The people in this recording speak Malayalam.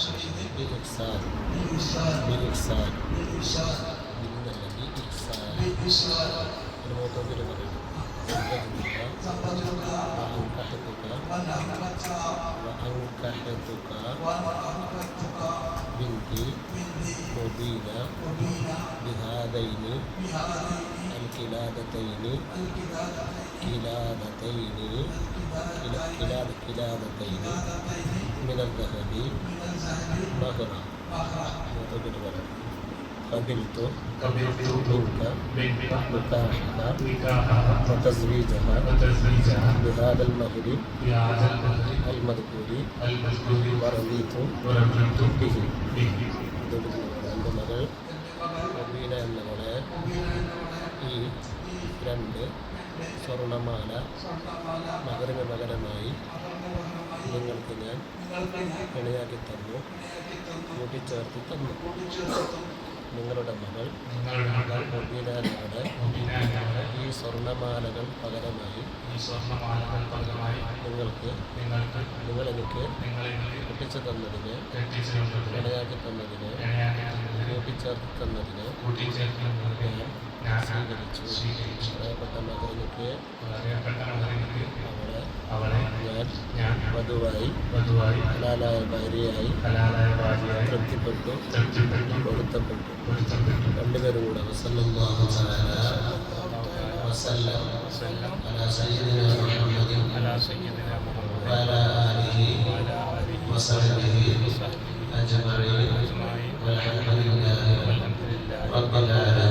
بإحسان الموضوع وأنكحتك بنتي مبينة بهذين الكلادتين من الذهب مهرا قبلت منك نكاحها وتزويجها بهذا المهر المذكور ورضيت به. എൻ്റെ മകൾ മബീന എന്നവളെ ഈ 2 സ്വർണമാല മഹറിന് പകരമായി നിങ്ങൾക്ക് ഞാൻ ഇണയാക്കി തന്നു, കൂട്ടിച്ചേർത്തി തന്നു. നിങ്ങളുടെ മകൾ മബീനയുടെ ഈ സ്വർണമാലകൾ പകരമായി നിങ്ങളെനിക്ക് കെട്ടിച്ചു തന്നതിന്, ഇണയാക്കി തന്നതിന്, കൂട്ടിച്ചേർത്തി തന്നതിന് ഞാൻ സ്വീകരിച്ചു. പ്രിയപ്പെട്ട മകനിക്ക് അവളെ ഞാൻ വധുവായി ഹലാലായ ഭാര്യയായി തൃപ്തിപ്പെട്ടു, പൊരുത്തപ്പെട്ടു. രണ്ടുപേരും കൂടെ വസല്ലല്ലാഹു വസല്ലം അലാ സയ്യിദിനാ മുഹമ്മദിൻ വഅലാ ആലിഹി വസഹ്ബിഹി അജ്മഈൻ വൽഹംദുലില്ലാഹി റബ്ബിൽ ആലമീൻ.